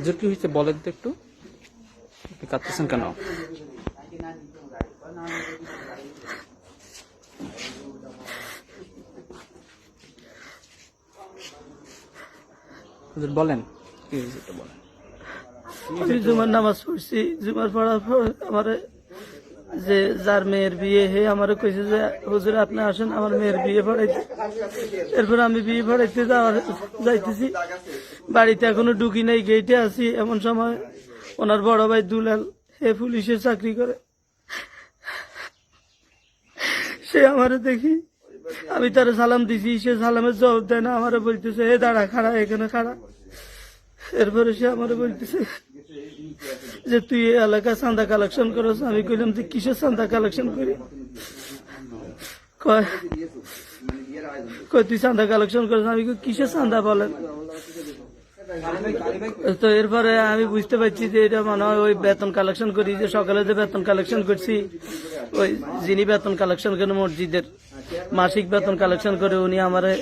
হুজুর কি হয়েছে বলেন তো একটু, আপনি কাঁদতেছেন কেন? হুজুর বলেন কি হয়েছে একটু বলেন। আমি জুমার নামাজ পড়ছি, জুমার পড়ার পর আমার যে যার মেয়ের বিয়ে হে আমারও কইছে যে হুজুর আপনি আসেন আমার মেয়ের বিয়ে পড়াইতে। এরপর আমি বিয়ে পড়াইতে যাইতেছি, বাড়িতে এখনো ঢুকি নাই, গেটে আছি। এমন সময় ওনার বড় ভাই দুলাল, হে পুলিশের চাকরি করে, সে আমারে দেখি, আমি তারে সালাম দিছি, সে সালামের জবাব দেয় না, আমারে বলতেছে হে দাঁড়া, খাড়া এখানে খাড়া। এরপরে সে আমারে বলতেছে যে তুই এই এলাকায় চাঁদা কালেকশন করছ। আমি কইলাম যে কিসের চাঁদা কালেকশন করি? কয় তুই চাঁদা কালেকশন করছ। আমি কই কিসের চাঁদা বলেন? তো এরপরে আমি বুঝতে পারছি যে এটা মনে হয় ওই বেতন কালেকশন করি, যে সকালে যে বেতন কালেকশন করছি, ওই যিনি বেতন কালেকশন করেন মসজিদের মাসিক বেতন কালেকশন করে, উনি আমারে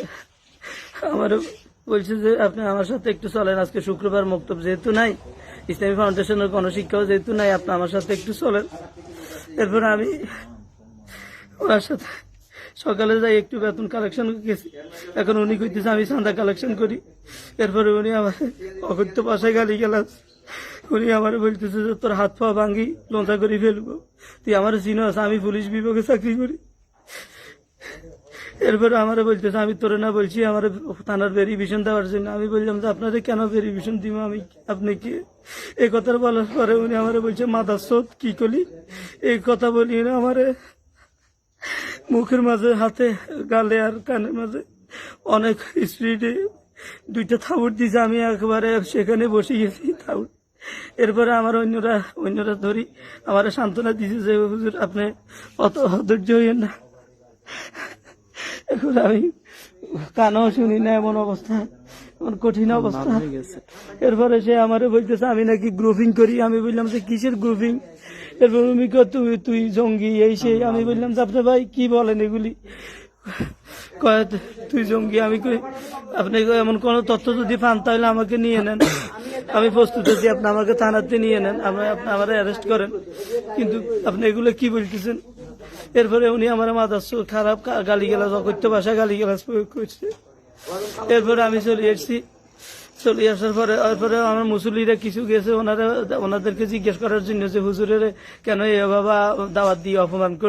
বলছে যে আপনি আমার সাথে একটু চলেন, আজকে শুক্রবার মক্তব যেহেতু নাই, ইসলামী ফাউন্ডেশনের কোনো শিক্ষাও যেহেতু নাই, আপনি আমার সাথে একটু চলেন। এরপর আমি ওনার সাথে সকালে যাই, একটু বেতন কালেকশন গেছি। এখন উনি কইতেছে আমি চাঁদা কালেকশন করি। এরপরে উনি আমার অকথ্য ভাষায় গালি গালাজ। উনি আমার বলতেছে যে তোর হাত পা ভাঙ্গি লোঁচা করে ফেলবো, তুই আমার চিনো আছে, আমি পুলিশ বিভাগে চাকরি করি। এরপরে আমার বলতেছে আমি তোরে না বলছি আমার থানার ভেরিফিকেশন দেওয়ার জন্য। আমি বললাম যে আপনাদের কেন ভেরিফিকেশন দিব, আমি আপনি কি? এই কথা বলার পরে উনি আমার বলছে মাদার কি করি। এই কথা বলি না আমার মুখের মাঝে, হাতে, গালে আর কানের মাঝে অনেক স্পিডে দুইটা থাবুর দিয়েছে। আমি একবারে সেখানে বসে গেছি থাবুর। এরপরে আমার অন্যরা ধরি আমার সান্ত্বনা দিয়েছে যে হুজুর আপনি অত ধৈর্য হইয়েন না। এখন আমি কানও শুনি না, এমন অবস্থা, এমন কঠিন অবস্থা। এরপরে সে আমারে বলতেছে আমি নাকি গ্রুপিং করি। আমি বললাম যে কিসের গ্রুপিং? এরপর উনি তুই জঙ্গি এই সেই। আমি বললাম যে আপনি ভাই কি বলেন এগুলি? কয় তুই জঙ্গি। আমি কই আপনি এমন কোন তথ্য যদি পান তাহলে আমাকে নিয়ে নেন, আমি প্রস্তুত আছি, আপনি আমাকে থানাতে নিয়ে নেন, আপনি আমার অ্যারেস্ট করেন, কিন্তু আপনি এগুলো কি বলতেছেন? এরপরে উনি আমার মাথা খারাপ গালি গালাজ, অকথ্য ভাষা গালি গালাজ প্রয়োগ করছে। এরপরে আমি চলে এসেছি। চলে আসার পরে এরপরে আমার মুসল্লিরা কিছু গেছে, ওনাদেরকে জিজ্ঞেস করার জন্য যে হুজুরের কেন এভাবে দাওয়াত দিয়ে অপমান করল।